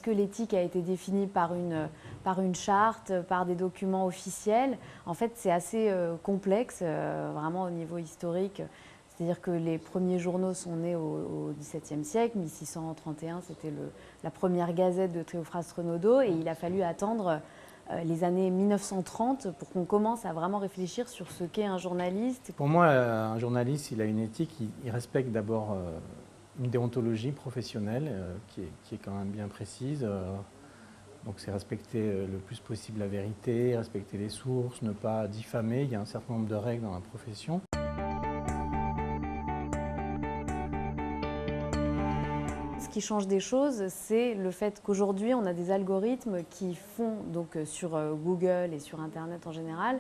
que l'éthique a été définie par une charte, par des documents officiels, en fait c'est assez complexe, vraiment au niveau historique. C'est-à-dire que les premiers journaux sont nés au XVIIe siècle, 1631 c'était la première gazette de Théophraste Renaudot, et il a fallu attendre les années 1930 pour qu'on commence à vraiment réfléchir sur ce qu'est un journaliste. Pour moi, un journaliste, il a une éthique, il respecte d'abord une déontologie professionnelle qui est quand même bien précise. Donc c'est respecter le plus possible la vérité, respecter les sources, ne pas diffamer. Il y a un certain nombre de règles dans la profession. Ce qui change des choses, c'est le fait qu'aujourd'hui, on a des algorithmes qui font, donc sur Google et sur Internet en général,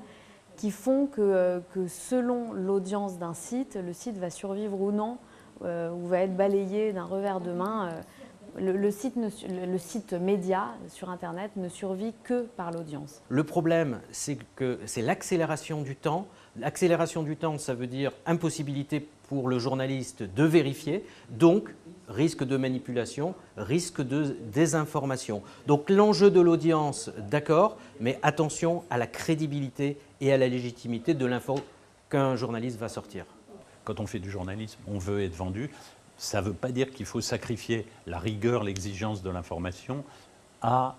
qui font que selon l'audience d'un site, le site va survivre ou non, ou va être balayé d'un revers de main. Le site média sur Internet ne survit que par l'audience. Le problème, c'est que c'est l'accélération du temps. L'accélération du temps, ça veut dire impossibilité pour le journaliste de vérifier, donc risque de manipulation, risque de désinformation. Donc l'enjeu de l'audience, d'accord, mais attention à la crédibilité et à la légitimité de l'info qu'un journaliste va sortir. Quand on fait du journalisme, on veut être vendu. Ça ne veut pas dire qu'il faut sacrifier la rigueur, l'exigence de l'information à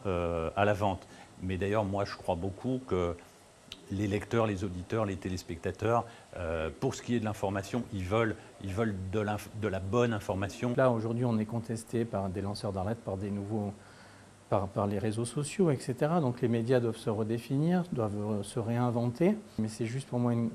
la vente. Mais d'ailleurs, moi, je crois beaucoup que les lecteurs, les auditeurs, les téléspectateurs, pour ce qui est de l'information, ils veulent de la bonne information. Là, aujourd'hui, on est contesté par des lanceurs d'alerte, par les réseaux sociaux, etc. Donc les médias doivent se redéfinir, doivent se réinventer. Mais c'est juste pour moi une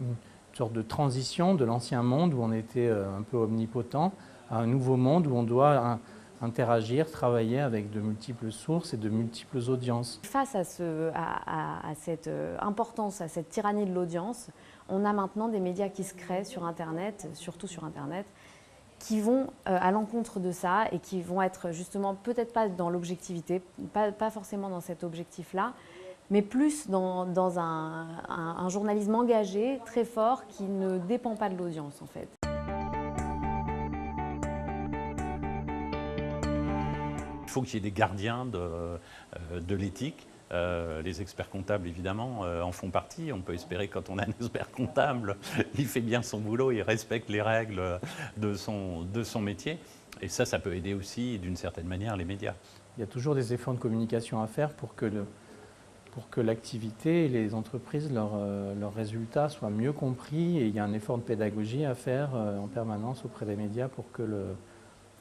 sorte de transition de l'ancien monde où on était un peu omnipotent à un nouveau monde où on doit interagir, travailler avec de multiples sources et de multiples audiences. Face à cette importance, à cette tyrannie de l'audience, on a maintenant des médias qui se créent sur Internet, surtout sur Internet, qui vont à l'encontre de ça et qui vont être justement peut-être pas dans l'objectivité, pas forcément dans cet objectif-là, mais plus dans un journalisme engagé, très fort, qui ne dépend pas de l'audience en fait. Il faut qu'il y ait des gardiens de l'éthique. Les experts comptables, évidemment, en font partie. On peut espérer que quand on a un expert comptable, il fait bien son boulot, il respecte les règles de son métier. Et ça peut aider aussi, d'une certaine manière, les médias. Il y a toujours des efforts de communication à faire pour que l'activité et les entreprises, leurs résultats soient mieux compris. Et il y a un effort de pédagogie à faire en permanence auprès des médias pour que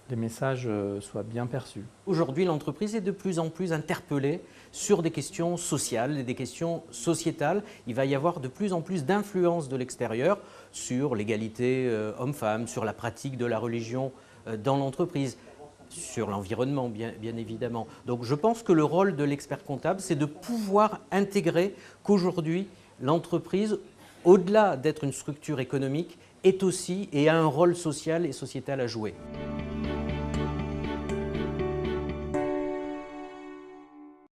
les messages soient bien perçus. Aujourd'hui, l'entreprise est de plus en plus interpellée sur des questions sociales et des questions sociétales. Il va y avoir de plus en plus d'influence de l'extérieur sur l'égalité homme-femme, sur la pratique de la religion dans l'entreprise, sur l'environnement bien évidemment. Donc je pense que le rôle de l'expert comptable, c'est de pouvoir intégrer qu'aujourd'hui, l'entreprise, au-delà d'être une structure économique, est aussi et a un rôle social et sociétal à jouer.